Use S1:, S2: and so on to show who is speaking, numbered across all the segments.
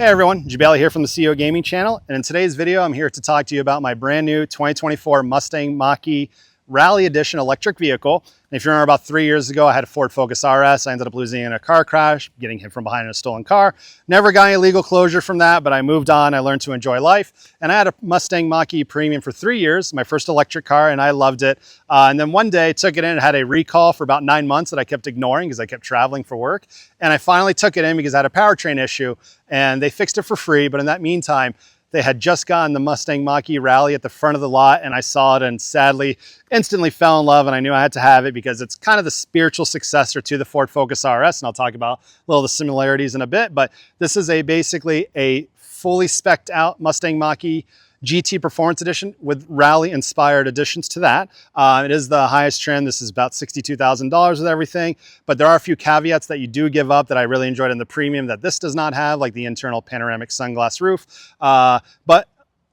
S1: Hey everyone, Jabali here from the CEO Gaming channel, and in today's video I'm here to talk to you about my brand new 2024 Mustang Mach-E Rally Edition electric vehicle. And if you remember, about 3 years ago I had a Ford Focus RS. I ended up losing in a car crash, getting hit from behind in a stolen car. Never got any legal closure from that, but I moved on. I learned to enjoy life, and I had a Mustang Mach-E Premium for 3 years, my first electric car, and I loved it. And then one day took it in and had a recall for about 9 months that I kept ignoring because I kept traveling for work. And I finally took it in because I had a powertrain issue, and they fixed it for free. But in that meantime, they had just gotten the Mustang Mach-E Rally at the front of the lot, and I saw it and sadly instantly fell in love, and I knew I had to have it because it's kind of the spiritual successor to the Ford Focus RS, and I'll talk about a little of the similarities in a bit. But this is basically a fully spec'd out Mustang Mach-E GT Performance Edition with rally inspired additions to that. It is the highest trim. This is about $62,000 with everything, but there are a few caveats that you do give up that I really enjoyed in the Premium that this does not have, like the internal panoramic sunglass roof. But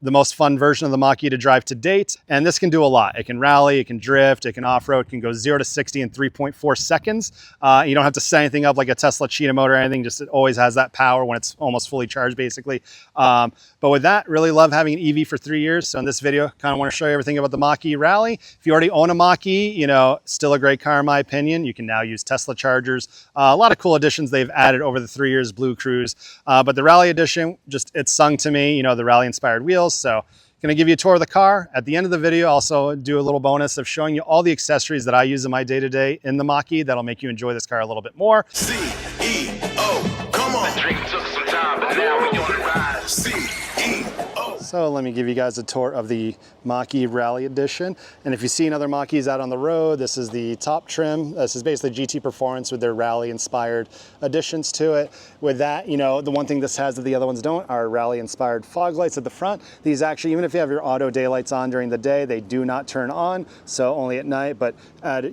S1: the most fun version of the Mach-E to drive to date. And this can do a lot. It can rally, it can drift, it can off-road, it can go 0 to 60 in 3.4 seconds. You don't have to set anything up like a Tesla Cheetah motor or anything, just it always has that power when it's almost fully charged basically. But with that, really love having an EV for 3 years. So in this video, kind of want to show you everything about the Mach-E Rally. If you already own a Mach-E, you know, still a great car in my opinion. You can now use Tesla chargers. A lot of cool additions they've added over the 3 years, Blue Cruise. But the Rally Edition, just it's sung to me, you know, the Rally inspired wheels. So going to give you a tour of the car. At the end of the video, also do a little bonus of showing you all the accessories that I use in my day-to-day in the Mach-E that'll make you enjoy this car a little bit more. CEO, come on. The dream took some time, but now we on the rise. CEO. So let me give you guys a tour of the Mach-E Rally Edition. And if you've seen other Mach-Es out on the road, this is the top trim. This is basically GT Performance with their rally inspired additions to it. With that, you know, the one thing this has that the other ones don't are rally inspired fog lights at the front. These actually, even if you have your auto daylights on during the day, they do not turn on, so only at night. But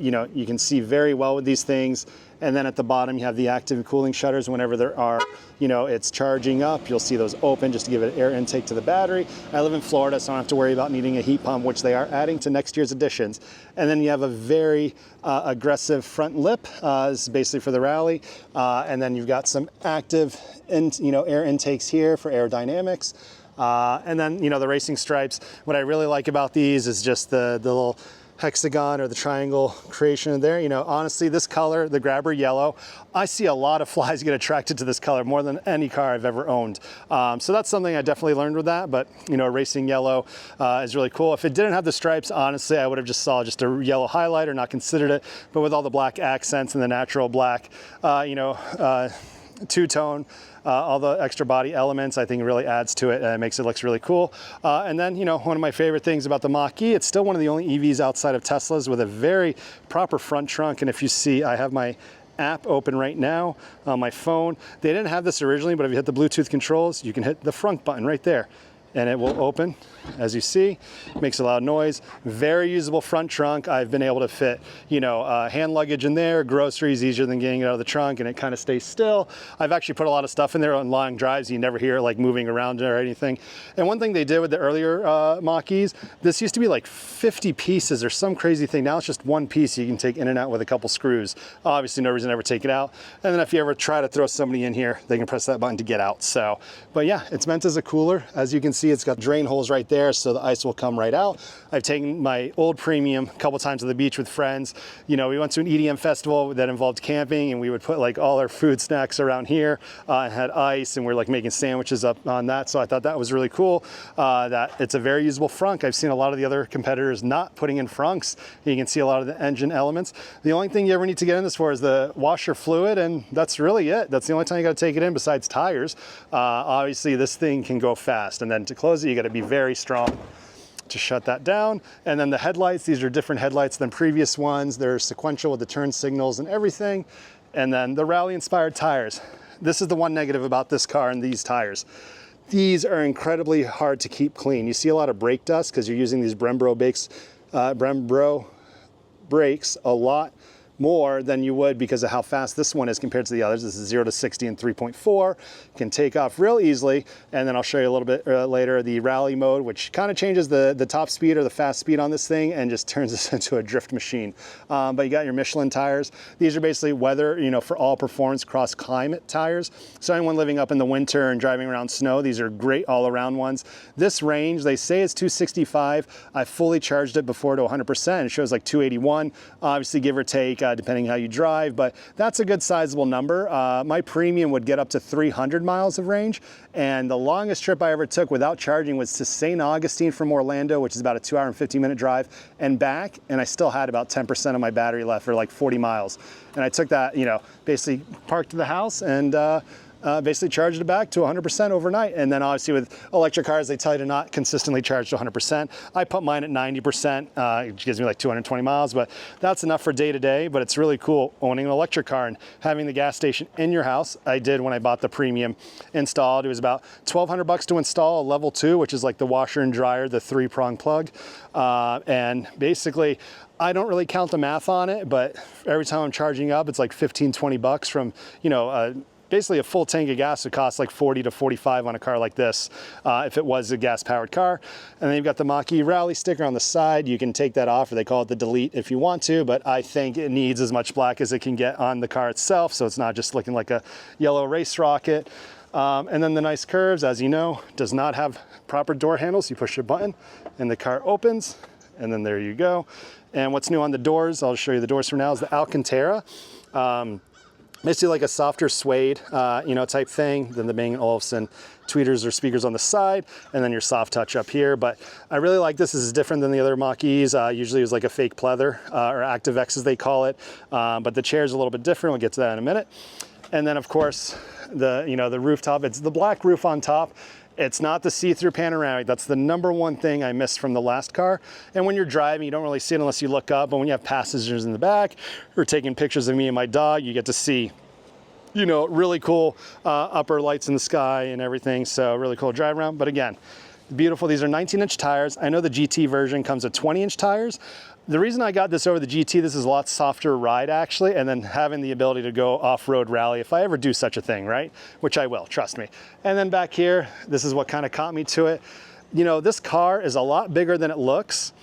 S1: you know, you can see very well with these things. And then at the bottom, you have the active cooling shutters. Whenever there are, you know, it's charging up, you'll see those open just to give it air intake to the battery. I live in Florida, so I don't have to worry about needing a heat pump, which they are adding to next year's editions. And then you have a very aggressive front lip. This is basically for the Rally. And then you've got some active, air intakes here for aerodynamics. And then, you know, the racing stripes. What I really like about these is just the little hexagon or the triangle creation there. You know, honestly, this color, the grabber yellow, I see a lot of flies get attracted to this color more than any car I've ever owned. So that's something I definitely learned with that, but you know, racing yellow is really cool. If it didn't have the stripes, honestly, I would have just saw just a yellow highlighter, not considered it, but with all the black accents and the natural black, two-tone, all the extra body elements, I think it really adds to it and it makes it look really cool. And then, you know, one of my favorite things about the Mach-E, it's still one of the only EVs outside of Teslas with a very proper front trunk. And if you see, I have my app open right now on my phone. They didn't have this originally, but if you hit the Bluetooth controls, you can hit the front button right there, and it will open. As you see, makes a loud noise. Very usable front trunk. I've been able to fit, you know, hand luggage in there, groceries easier than getting it out of the trunk, and it kind of stays still. I've actually put a lot of stuff in there on long drives. You never hear it like moving around or anything. And one thing they did with the earlier Mach-Es, this used to be like 50 pieces or some crazy thing. Now it's just one piece you can take in and out with a couple screws. Obviously no reason to ever take it out. And then if you ever try to throw somebody in here, they can press that button to get out. So, but yeah, it's meant as a cooler. As you can see, it's got drain holes right there, so the ice will come right out. I've taken my old Premium a couple times to the beach with friends. You know, we went to an EDM festival that involved camping, and we would put like all our food snacks around here and had ice, and we're like making sandwiches up on that. So I thought that was really cool. That it's a very usable frunk. I've seen a lot of the other competitors not putting in frunks. You can see a lot of the engine elements. The only thing you ever need to get in this for is the washer fluid, and that's really it. That's the only time you got to take it in besides tires. Obviously, this thing can go fast, and then to close it, you got to be very strong to shut that down. And then the headlights, these are different headlights than previous ones. They're sequential with the turn signals and everything. And then the rally inspired tires. This is the one negative about this car and these tires. These are incredibly hard to keep clean. You see a lot of brake dust because you're using these Brembo brakes a lot more than you would because of how fast this one is compared to the others. This is 0 to 60 in 3.4. Can take off real easily. And then I'll show you a little bit later the rally mode, which kind of changes the top speed or the fast speed on this thing and just turns this into a drift machine. But you got your Michelin tires. These are basically weather, you know, for all performance cross climate tires. So anyone living up in the winter and driving around snow, these are great all around ones. This range, they say it's 265. I fully charged it before to 100%. It shows like 281, obviously give or take, depending how you drive, but that's a good sizable number. My premium would get up to 300 miles of range. And the longest trip I ever took without charging was to St. Augustine from Orlando, which is about a 2 hour and 15-minute drive, and back. And I still had about 10% of my battery left for like 40 miles. And I took that, you know, basically parked to the house and basically charged it back to 100% overnight. And then obviously with electric cars, they tell you to not consistently charge to 100%. I put mine at 90%, which gives me like 220 miles, but that's enough for day to day. But it's really cool owning an electric car and having the gas station in your house. I did when I bought the premium installed. It was about $1,200 to install a level 2, which is like the washer and dryer, the 3-prong plug. And basically, I don't really count the math on it, but every time I'm charging up, it's like 15, 20 bucks from, you know, basically a full tank of gas would cost like 40 to 45 on a car like this if it was a gas powered car. And then you've got the Mach-E Rally sticker on the side. You can take that off, or they call it the delete if you want to, but I think it needs as much black as it can get on the car itself, so it's not just looking like a yellow race rocket. And then the nice curves, as you know, does not have proper door handles. You push a button and the car opens, and then there you go. And what's new on the doors, I'll show you the doors for now, is the Alcantara. Basically like a softer suede, you know, type thing than the Bang & Olufsen tweeters or speakers on the side, and then your soft touch up here. But I really like this. This is different than the other Mach-E's. Usually it was like a fake pleather or Active X as they call it. But the chair's a little bit different. We'll get to that in a minute. And then of course, the rooftop, it's the black roof on top. It's not the see-through panoramic. That's the #1 thing I missed from the last car. And when you're driving, you don't really see it unless you look up. But when you have passengers in the back or taking pictures of me and my dog, you get to see, you know, really cool upper lights in the sky and everything. So really cool drive around. But again, beautiful. These are 19-inch tires. I know the GT version comes with 20-inch tires. The reason I got this over the GT, this is a lot softer ride actually, and then having the ability to go off-road rally if I ever do such a thing, right? Which I will, trust me. And then back here, this is what kind of caught me to it. You know, this car is a lot bigger than it looks.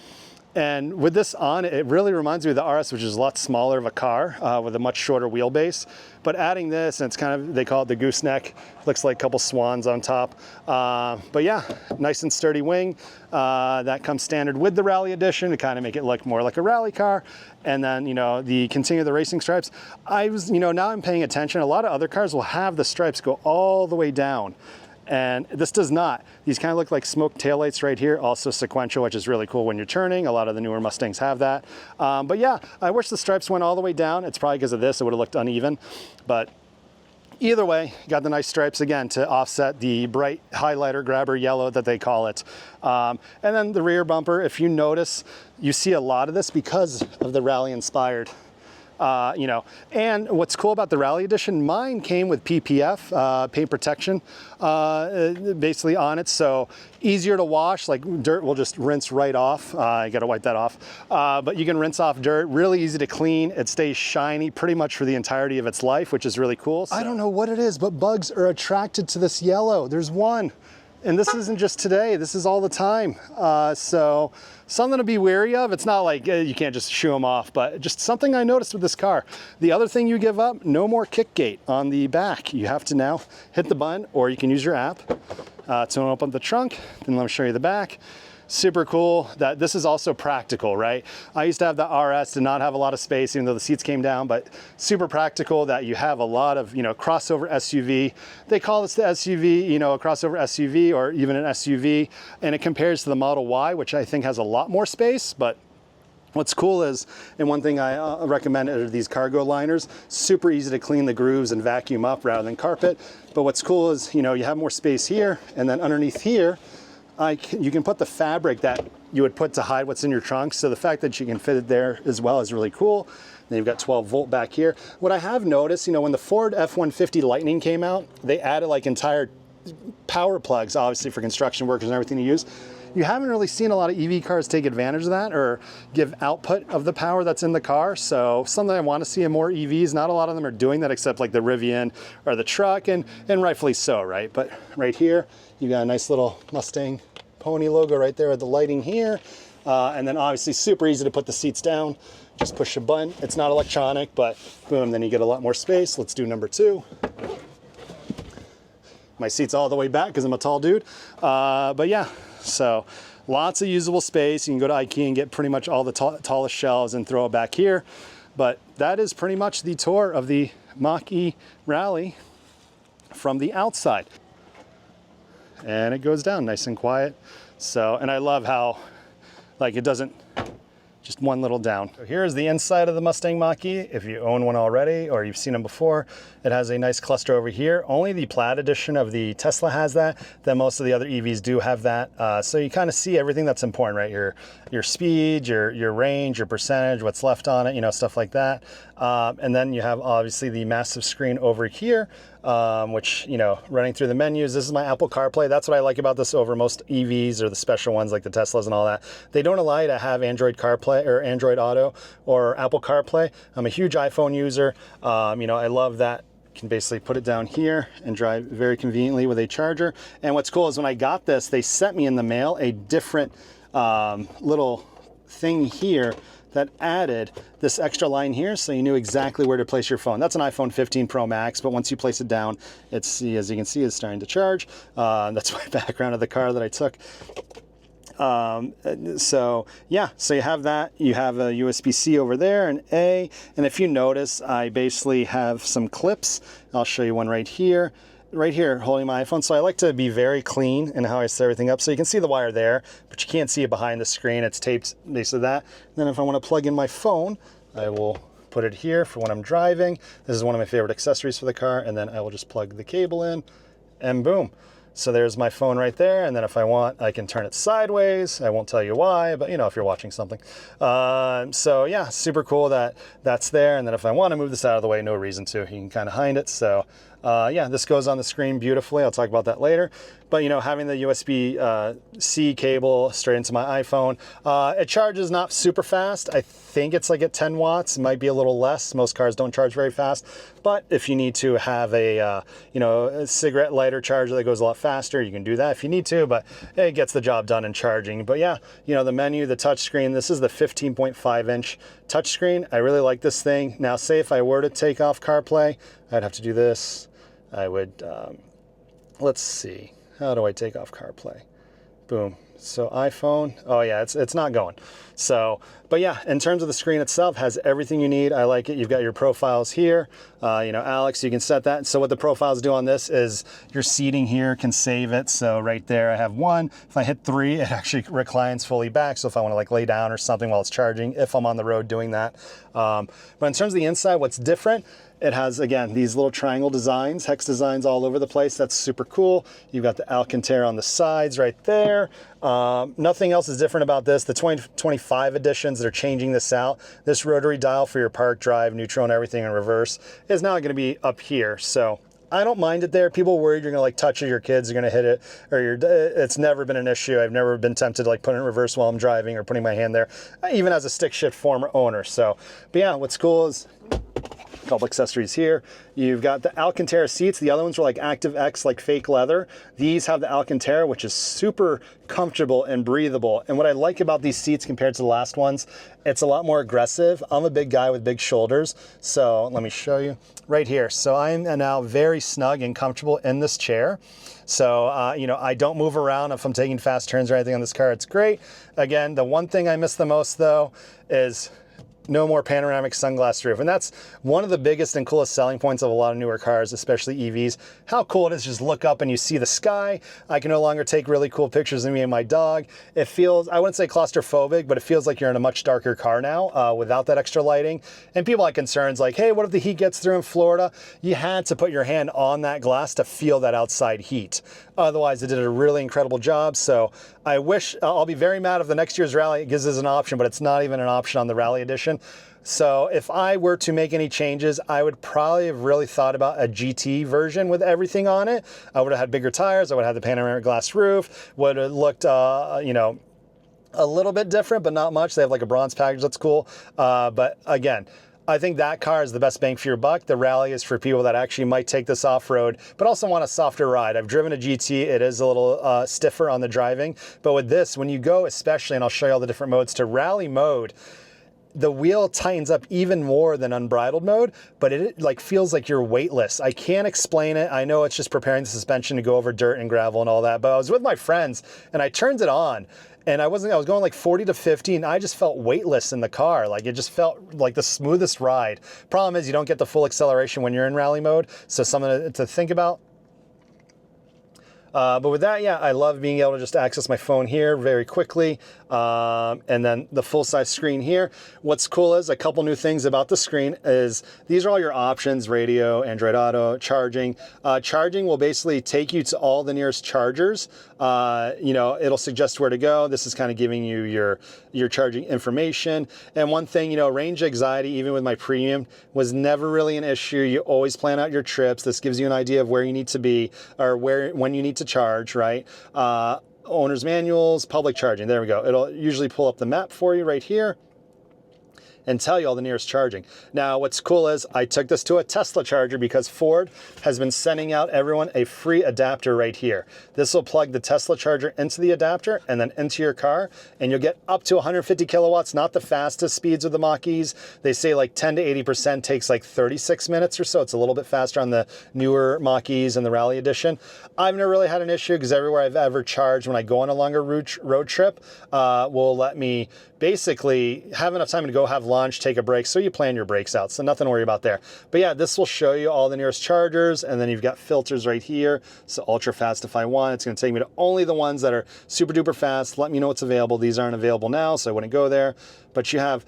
S1: And with this on, it really reminds me of the RS, which is a lot smaller of a car with a much shorter wheelbase. But adding this, and it's kind of, they call it the gooseneck, looks like a couple swans on top. But yeah, nice and sturdy wing. That comes standard with the Rally Edition to kind of make it look more like a rally car. And then, you know, the Continue the Racing stripes. Now I'm paying attention. A lot of other cars will have the stripes go all the way down. And this does not. These kind of look like smoked taillights right here, also sequential, which is really cool when you're turning. A lot of the newer Mustangs have that. But yeah, I wish the stripes went all the way down. It's probably because of this, it would have looked uneven. But either way, got the nice stripes again to offset the bright highlighter grabber yellow that they call it. And then the rear bumper, if you notice, you see a lot of this because of the Rally inspired. You know, and what's cool about the Rally Edition, mine came with PPF, paint protection, basically on it. So easier to wash, like dirt will just rinse right off. You gotta wipe that off. But you can rinse off dirt, really easy to clean. It stays shiny pretty much for the entirety of its life, which is really cool. So I don't know what it is, but bugs are attracted to this yellow. There's one. And this isn't just today, this is all the time. So something to be wary of. It's not like you can't just shoo them off, but just something I noticed with this car. The other thing you give up, no more kick gate on the back. You have to now hit the button, or you can use your app to open up the trunk. Then let me show you the back. Super cool that this is also practical, right? I used to have the RS, did not have a lot of space, even though the seats came down, but super practical that you have a lot of, you know, crossover SUV. They call this the SUV, you know, a crossover SUV or even an SUV, and it compares to the Model Y, which I think has a lot more space. But what's cool is, and one thing I recommend are these cargo liners, super easy to clean the grooves and vacuum up rather than carpet. But what's cool is, you know, you have more space here, and then underneath here, you can put the fabric that you would put to hide what's in your trunk. So the fact that you can fit it there as well is really cool. Then you've got 12 volt back here. What I have noticed, you know, when the Ford F-150 Lightning came out, they added like entire power plugs, obviously for construction workers and everything to use. you haven't really seen a lot of EV cars take advantage of that or give output of the power that's in the car. So something I want to see in more EVs. Not a lot of them are doing that except like the Rivian or the truck, and rightfully so, right? But right here, you got a nice little Mustang Pony logo right there with the lighting here. And then obviously super easy to put the seats down. Just push a button. It's not electronic, but boom, then you get a lot more space. Let's do number 2. My seat's all the way back because I'm a tall dude. But yeah, so lots of usable space. You can go to IKEA and get pretty much all the tallest shelves and throw it back here. But that is pretty much the tour of the Mach-E Rally from the outside. And it goes down nice and quiet. So, and I love how, like, it doesn't, just one little down. So here's the inside of the Mustang Mach-E. If you own one already or you've seen them before, it has a nice cluster over here. Only the Plaid edition of the Tesla has that. Then most of the other EVs do have that. So you kind of see everything that's important, right? Your speed, your range, your percentage, what's left on it, you know, stuff like that. And then you have obviously the massive screen over here, which, you know, running through the menus. This is my Apple CarPlay. That's what I like about this over most EVs or the special ones like the Teslas and all that. They don't allow you to have Android CarPlay or Android Auto or Apple CarPlay. I'm a huge iPhone user. You know, I love that. Can basically put it down here and drive very conveniently with a charger. And what's cool is when I got this, they sent me in the mail a different little thing here that added this extra line here, so you knew exactly where to place your phone. That's an iPhone 15 Pro Max, but once you place it down, it's, as you can see, it's starting to charge. That's my background of the car that I took. So yeah, so you have that, you have a USB-C over there, an A, and if you notice, I basically have some clips. I'll show you one right here holding my iPhone. So I like to be very clean in how I set everything up. So you can see the wire there, but you can't see it behind the screen. It's taped basically that. And then if I want to plug in my phone, I will put it here for when I'm driving. This is one of my favorite accessories for the car. And then I will just plug the cable in and boom. So there's my phone right there. And then if I want, I can turn it sideways. I won't tell you why, but you know, if you're watching something. So yeah, super cool that that's there. And then if I want to move this out of the way, no reason to, you can kind of hide it. So yeah, this goes on the screen beautifully. I'll talk about that later. But you know, having the USB-C cable straight into my iPhone, it charges not super fast. I think it's like at 10 watts, it might be a little less. Most cars don't charge very fast. But if you need to have a, you know, a cigarette lighter charger that goes a lot faster, you can do that if you need to, but it gets the job done in charging. But yeah, you know, the menu, the touchscreen, this is the 15.5-inch touchscreen. I really like this thing. Now, say if I were to take off CarPlay, I'd have to do this. I would, let's see, how do I take off CarPlay? Boom. So iPhone, oh yeah, it's not going. So, but yeah, in terms of the screen itself, has everything you need. I like it. You've got your profiles here. You know, Alex, you can set that. So what the profiles do on this is your seating here can save it. So right there, I have 1. If I hit 3, it actually reclines fully back. So if I want to like lay down or something while it's charging, if I'm on the road doing that. But in terms of the inside, what's different, it has, again, these little triangle designs, hex designs all over the place. That's super cool. You've got the Alcantara on the sides right there. Nothing else is different about this. The 2025 editions, they're changing this out. This rotary dial for your park, drive, neutral, and everything in reverse is now going to be up here. So I don't mind it there. People are worried you're going to like touch it, your kids are going to hit it, or it's never been an issue. I've never been tempted to like put it in reverse while I'm driving or putting my hand there, even as a stick shift former owner. So, but yeah, what's cool is couple accessories here. You've got the Alcantara seats. The other ones were like Active X, like fake leather. These have the Alcantara, which is super comfortable and breathable. And what I like about these seats compared to the last ones, it's a lot more aggressive. I'm a big guy with big shoulders. So let me show you right here. So I'm now very snug and comfortable in this chair. So, you know, I don't move around if I'm taking fast turns or anything on this car. It's great. Again, the one thing I miss the most though is no more panoramic sunglass roof. And that's one of the biggest and coolest selling points of a lot of newer cars, especially EVs. How cool it is to just look up and you see the sky. I can no longer take really cool pictures of me and my dog. It feels, I wouldn't say claustrophobic, but it feels like you're in a much darker car now without that extra lighting. And people had concerns like, hey, what if the heat gets through in Florida? You had to put your hand on that glass to feel that outside heat. Otherwise, it did a really incredible job. So I wish, I'll be very mad if the next year's rally gives us an option, but it's not even an option on the Rally Edition. So if I were to make any changes, I would probably have really thought about a GT version with everything on it. I would have had bigger tires. I would have had the panoramic glass roof. Would have looked, you know, a little bit different, but not much. They have like a bronze package. That's cool. But again, I think that car is the best bang for your buck. The Rally is for people that actually might take this off-road, but also want a softer ride. I've driven a GT. It is a little stiffer on the driving. But with this, when you go, especially, and I'll show you all the different modes, to Rally mode, the wheel tightens up even more than unbridled mode, but it like feels like you're weightless. I can't explain it. I know it's just preparing the suspension to go over dirt and gravel and all that, but I was with my friends and I turned it on and I was going like 40 to 50 and I just felt weightless in the car. Like it just felt like the smoothest ride. Problem is you don't get the full acceleration when you're in rally mode. So something to think about. But with that, yeah, I love being able to just access my phone here very quickly. And then the full-size screen here. What's cool is a couple new things about the screen is these are all your options: radio, Android Auto, charging. Charging will basically take you to all the nearest chargers. You know, it'll suggest where to go. This is kind of giving you your charging information. And one thing, you know, range anxiety, even with my premium, was never really an issue. You always plan out your trips. This gives you an idea of where you need to be or when you need to charge, right? Owner's manuals, public charging. There we go. It'll usually pull up the map for you right here and tell you all the nearest charging. Now, what's cool is I took this to a Tesla charger because Ford has been sending out everyone a free adapter right here. This will plug the Tesla charger into the adapter and then into your car, and you'll get up to 150 kilowatts, not the fastest speeds of the Mach-E's. They say like 10 to 80% takes like 36 minutes or so. It's a little bit faster on the newer Mach-E's and the Rally Edition. I've never really had an issue because everywhere I've ever charged when I go on a longer road trip will let me basically have enough time to go have lunch, take a break, so you plan your breaks out, so nothing to worry about there. But yeah, this will show you all the nearest chargers, and then you've got filters right here. So ultra fast if I want. It's going to take me to only the ones that are super duper fast. Let me know what's available. These aren't available now, so I wouldn't go there. But you have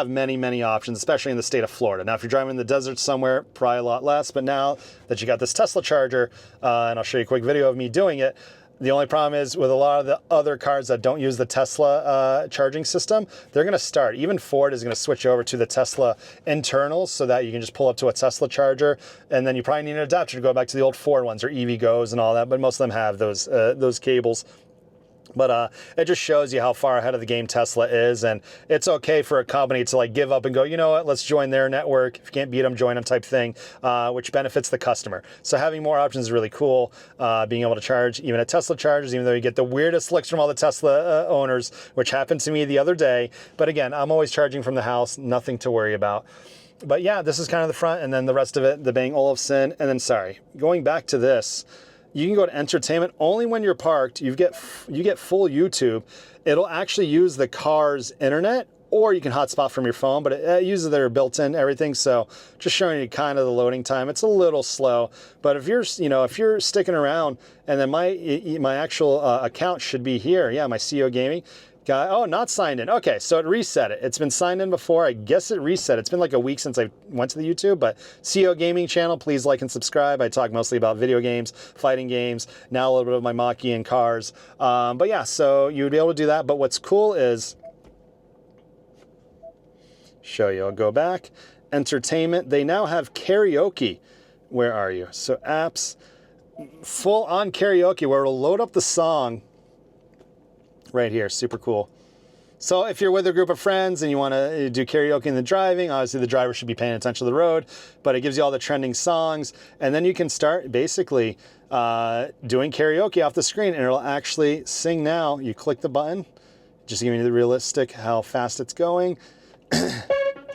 S1: many options, especially in the state of Florida. Now, if you're driving in the desert somewhere, probably a lot less. But now that you got this Tesla charger, and I'll show you a quick video of me doing it, the only problem is with a lot of the other cars that don't use the Tesla charging system, they're going to start. Even Ford is going to switch over to the Tesla internals so that you can just pull up to a Tesla charger. And then you probably need an adapter to go back to the old Ford ones or EVGOs and all that. But most of them have those cables. But it just shows you how far ahead of the game Tesla is, and it's okay for a company to like give up and go, you know what, let's join their network. If you can't beat them, join them type thing, which benefits the customer. So having more options is really cool. Being able to charge even at Tesla chargers, even though you get the weirdest looks from all the Tesla owners, which happened to me the other day. But again, I'm always charging from the house, nothing to worry about. But yeah, this is kind of the front, and then the rest of it, the Bang Olufsen, and then sorry, going back to this. You can go to entertainment only when you're parked. You get full YouTube. It'll actually use the car's internet, or you can hotspot from your phone, but it uses their built-in everything. So just showing you kind of the loading time. It's a little slow, but if you're sticking around, and then my actual account should be here. Yeah, my CEO Gaming. Oh, not signed in. Okay, so it reset it. It's been signed in before. I guess it reset. It's been like a week since I went to the YouTube, but CEO Gaming channel, please like and subscribe. I talk mostly about video games, fighting games, now a little bit of my Mach-E and cars. But yeah, so you would be able to do that. But what's cool is, show you, I'll go back. Entertainment, they now have karaoke. Where are you? So apps, full on karaoke, where it'll load up the song right here. Super cool. So if you're with a group of friends and you want to do karaoke in the driving, obviously the driver should be paying attention to the road, but it gives you all the trending songs, and then you can start basically doing karaoke off the screen, and it'll actually sing now. You click the button, just giving you the realistic how fast it's going.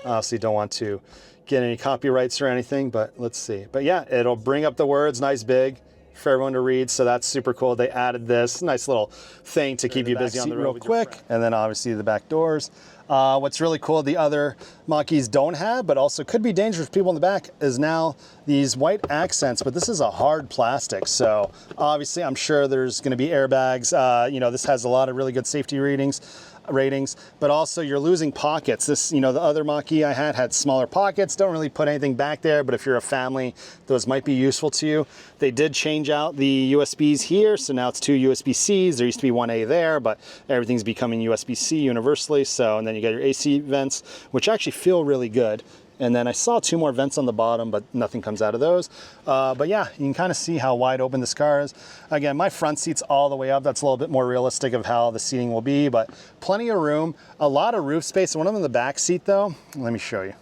S1: Obviously don't want to get any copyrights or anything, but let's see. But yeah, it'll bring up the words nice big for everyone to read, so that's super cool. They added this nice little thing to keep you busy on the road real quick, and then obviously the back doors. What's really cool, the other Mach-E's don't have, but also could be dangerous for people in the back, is now these white accents, but this is a hard plastic, so obviously I'm sure there's going to be airbags. You know, this has a lot of really good safety readings. ratings, but also you're losing pockets. This, you know, the other Mach-E I had smaller pockets, don't really put anything back there, but if you're a family, those might be useful to you. They did change out the USBs here, so now it's 2 USB-Cs. There used to be 1A there, but everything's becoming USB-C universally. So, and then you got your AC vents, which actually feel really good. And then I saw 2 more vents on the bottom, but nothing comes out of those. But yeah, you can kind of see how wide open this car is. Again, my front seat's all the way up. That's a little bit more realistic of how the seating will be, but plenty of room, a lot of roof space. When I'm in the back seat though, let me show you.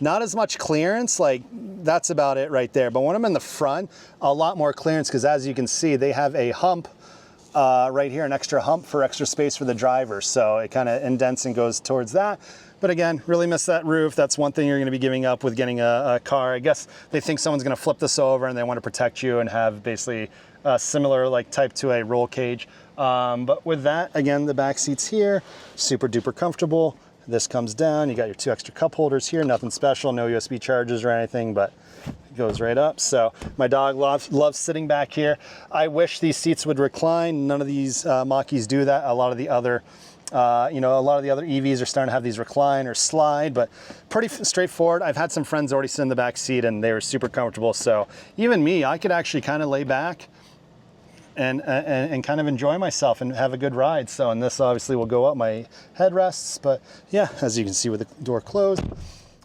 S1: Not as much clearance, like that's about it right there. But when I'm in the front, a lot more clearance, because as you can see, they have a hump right here, an extra hump for extra space for the driver. So it kind of indents and goes towards that. But again, really miss that roof. That's one thing you're going to be giving up with getting a car. I guess they think someone's going to flip this over and they want to protect you and have basically a similar like type to a roll cage. But with that, again, the back seats here, super duper comfortable. This comes down. You got your 2 extra cup holders here. Nothing special, no USB chargers or anything, but it goes right up. So my dog loves sitting back here. I wish these seats would recline. None of these Mach-E's do that. A lot of the other you know, a lot of the other EVs are starting to have these recline or slide, but pretty straightforward. I've had some friends already sit in the back seat and they were super comfortable. So even me, I could actually kind of lay back and kind of enjoy myself and have a good ride. So, and this obviously will go up my headrests, but yeah, as you can see with the door closed.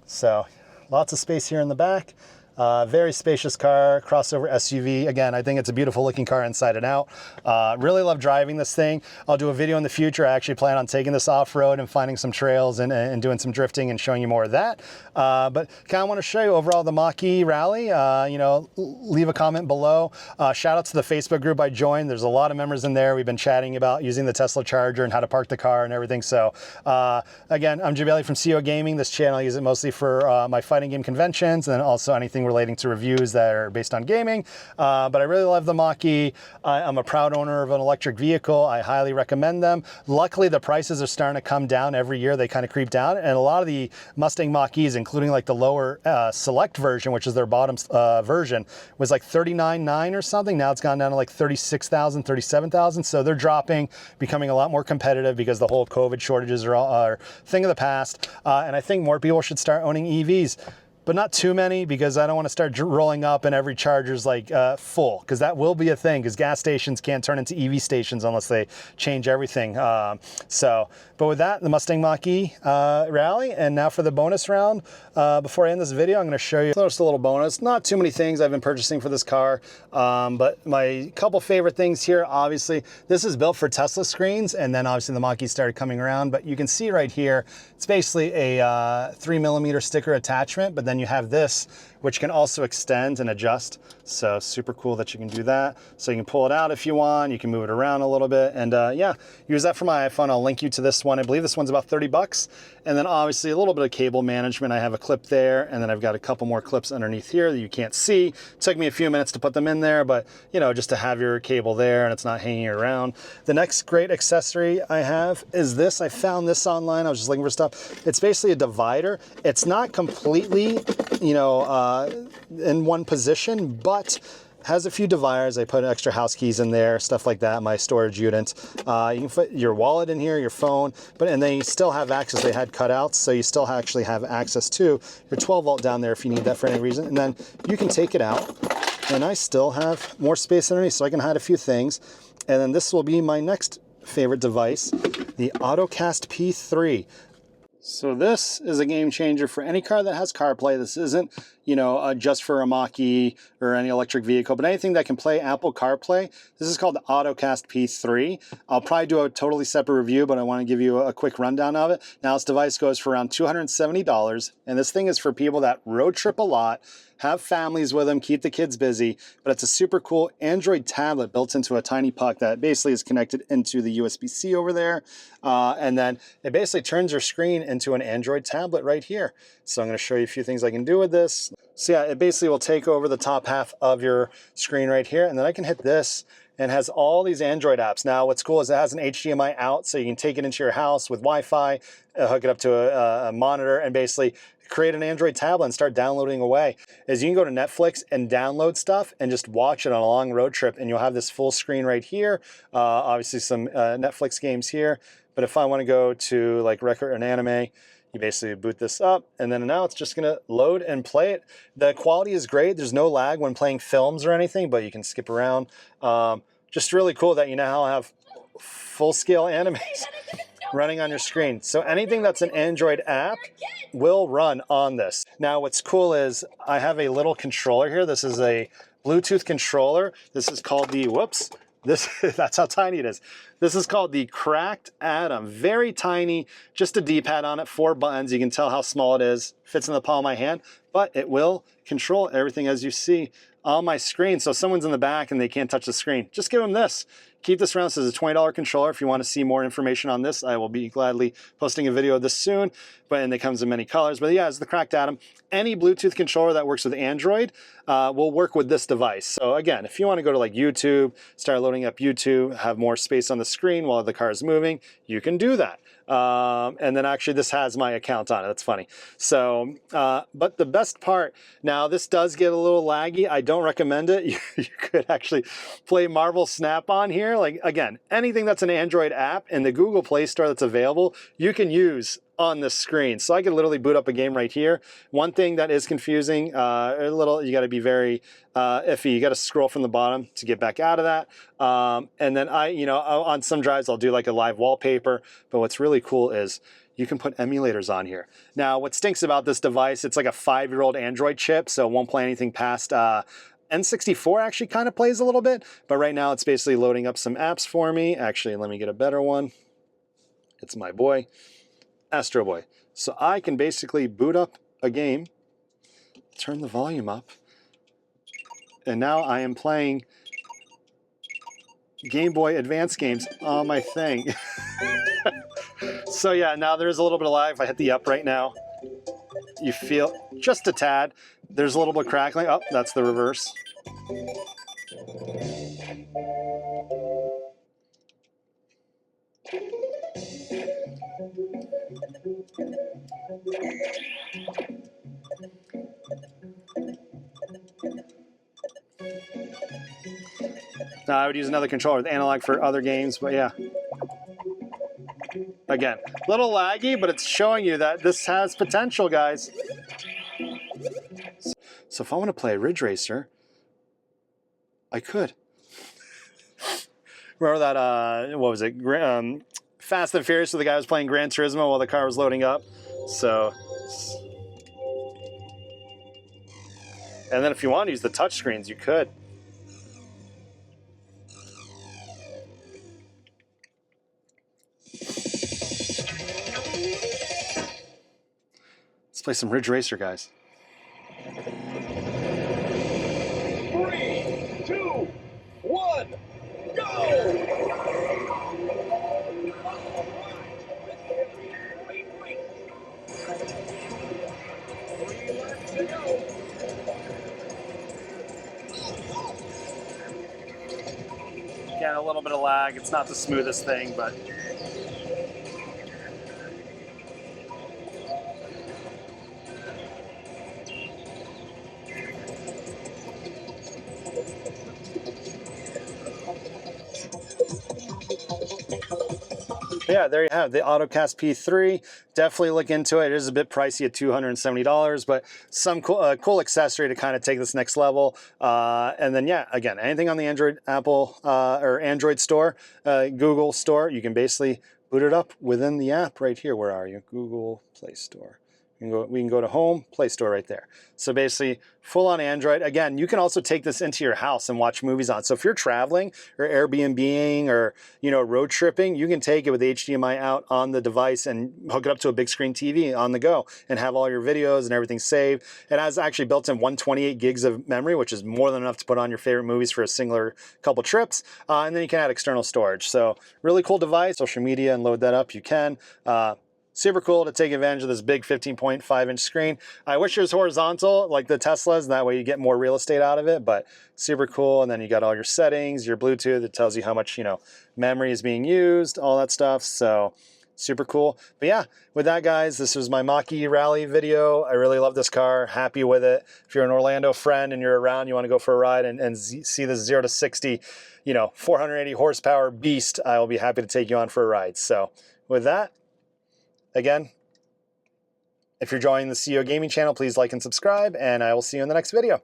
S1: So lots of space here in the back. Very spacious car, crossover SUV. Again, I think it's a beautiful looking car inside and out. Really love driving this thing. I'll do a video in the future. I actually plan on taking this off-road and finding some trails and doing some drifting and showing you more of that. But kind of want to show you overall the Mach-E Rally. You know, leave a comment below. Shout out to the Facebook group I joined. There's a lot of members in there. We've been chatting about using the Tesla charger and how to park the car and everything. So again, I'm Jabali from CEO Gaming. This channel, I use it mostly for my fighting game conventions and then also anything relating to reviews that are based on gaming. But I really love the Mach-E. I'm a proud owner of an electric vehicle. I highly recommend them. Luckily, the prices are starting to come down every year. They kind of creep down. And a lot of the Mustang Mach-E's, including like the lower select version, which is their bottom version, was like $39,900 or something. Now it's gone down to like $36,000, $37,000. So they're dropping, becoming a lot more competitive because the whole COVID shortages are thing of the past. And I think more people should start owning EVs. But not too many, because I don't want to start rolling up and every charger's like full, because that will be a thing, because gas stations can't turn into EV stations unless they change everything. But with that, the Mustang Mach-E Rally. And now for the bonus round. Before I end this video, I'm going to show you just a little bonus. Not too many things I've been purchasing for this car, but my couple favorite things here, obviously, this is built for Tesla screens, and then obviously the Mach-E started coming around, but you can see right here, it's basically a 3mm sticker attachment, but then you have this, which can also extend and adjust. So super cool that you can do that. So you can pull it out if you want, you can move it around a little bit, and yeah, use that for my iPhone. I'll link you to this one. I believe this one's about 30 bucks. And then obviously a little bit of cable management. I have a clip there, and then I've got a couple more clips underneath here that you can't see. It took me a few minutes to put them in there, but you know, just to have your cable there and it's not hanging around. The next great accessory I have is this. I found this online. I was just looking for stuff. It's basically a divider. It's not completely, you know, in one position, but has a few dividers. I put extra house keys in there, stuff like that, my storage unit. You can put your wallet in here, your phone, and then you still have access. They had cutouts, so you still actually have access to your 12 volt down there if you need that for any reason. And then you can take it out, and I still have more space underneath, so I can hide a few things. And then this will be my next favorite device, the Ottocast P3. So this is a game changer for any car that has CarPlay. This isn't, you know, just for a Mach-E or any electric vehicle, but anything that can play Apple CarPlay. This is called the Ottocast P3. I'll probably do a totally separate review, but I want to give you a quick rundown of it. Now, this device goes for around $270, and this thing is for people that road trip a lot, have families with them, keep the kids busy, but it's a super cool Android tablet built into a tiny puck that basically is connected into the USB-C over there. And then it basically turns your screen into an Android tablet right here. So I'm going to show you a few things I can do with this. So yeah, it basically will take over the top half of your screen right here, and then I can hit this, and has all these Android apps. Now, what's cool is it has an HDMI out, so you can take it into your house with Wi-Fi, hook it up to a monitor, and basically create an Android tablet and start downloading away. Is you can go to Netflix and download stuff and just watch it on a long road trip, and you'll have this full screen right here. Obviously some Netflix games here, but if I want to go to like record an anime, you basically boot this up, and then now it's just gonna load and play it. The quality is great. There's no lag when playing films or anything, but you can skip around. Just really cool that you now have full-scale animes running on your screen. So anything that's an Android app will run on this. Now what's cool is I have a little controller here. This is a Bluetooth controller. This is called the, whoops, that's how tiny it is. This is called the Cracked Atom. Very tiny, just a D-pad on it, 4 buttons. You can tell how small it is. Fits in the palm of my hand, but it will control everything as you see on my screen. So if someone's in the back and they can't touch the screen, just give them this. Keep this around. This is a $20 controller. If you want to see more information on this, I will be gladly posting a video of this soon. And it comes in many colors. But yeah, it's the Cracked Atom. Any Bluetooth controller that works with Android will work with this device. So again, if you want to go to like YouTube, start loading up YouTube, have more space on the screen while the car is moving, you can do that. And then actually this has my account on it. That's funny. So, but the best part, now this does get a little laggy. I don't recommend it. You could actually play Marvel Snap on here. Like again, anything that's an Android app in the Google Play Store that's available, you can use on the screen. So I could literally boot up a game right here. One thing that is confusing, you got to be very iffy. You got to scroll from the bottom to get back out of that. And then on some drives, I'll do like a live wallpaper. But what's really cool is you can put emulators on here. Now, what stinks about this device, it's like a 5-year-old Android chip, so it won't play anything past N64 actually kind of plays a little bit, but right now it's basically loading up some apps for me. Actually, let me get a better one. It's my boy, Astro Boy. So I can basically boot up a game, turn the volume up, and now I am playing Game Boy Advance games on my thing. So yeah, now there's a little bit of lag. If I hit the up right now, you feel just a tad. There's a little bit of crackling. Oh, that's the reverse. Now I would use another controller with analog for other games, but yeah. Again, a little laggy, but it's showing you that this has potential, guys. So if I want to play Ridge Racer, I could. Remember that, what was it? Fast and Furious, so the guy was playing Gran Turismo while the car was loading up. So, and then if you want to use the touch screens, you could. Let's play some Ridge Racer, guys.
S2: 3, 2, 1, go!
S1: Again, a little bit of lag. It's not the smoothest thing, but yeah, there you have the Ottocast P3. Definitely look into it. It is a bit pricey at $270, but some cool accessory to kind of take this next level. And then, yeah, again, anything on the Android, Apple, or Android store, Google store, you can basically boot it up within the app right here. Where are you? Google Play Store. We can go to Home, Play Store right there. So basically, full on Android. Again, you can also take this into your house and watch movies on. So if you're traveling or Airbnb-ing or road tripping, you can take it with HDMI out on the device and hook it up to a big screen TV on the go and have all your videos and everything saved. It has actually built-in 128 gigs of memory, which is more than enough to put on your favorite movies for a singular couple trips. And then you can add external storage. So really cool device. Social media and load that up, you can. Super cool to take advantage of this big 15.5-inch screen. I wish it was horizontal like the Teslas, and that way you get more real estate out of it, but super cool. And then you got all your settings, your Bluetooth, it tells you how much, memory is being used, all that stuff. So super cool. But yeah, with that, guys, this was my Mach-E Rally video. I really love this car, happy with it. If you're an Orlando friend and you're around, you want to go for a ride and see this 0 to 60, 480 horsepower beast, I will be happy to take you on for a ride. So with that, again, if you're joining the CEO Gaming channel, please like and subscribe, and I will see you in the next video.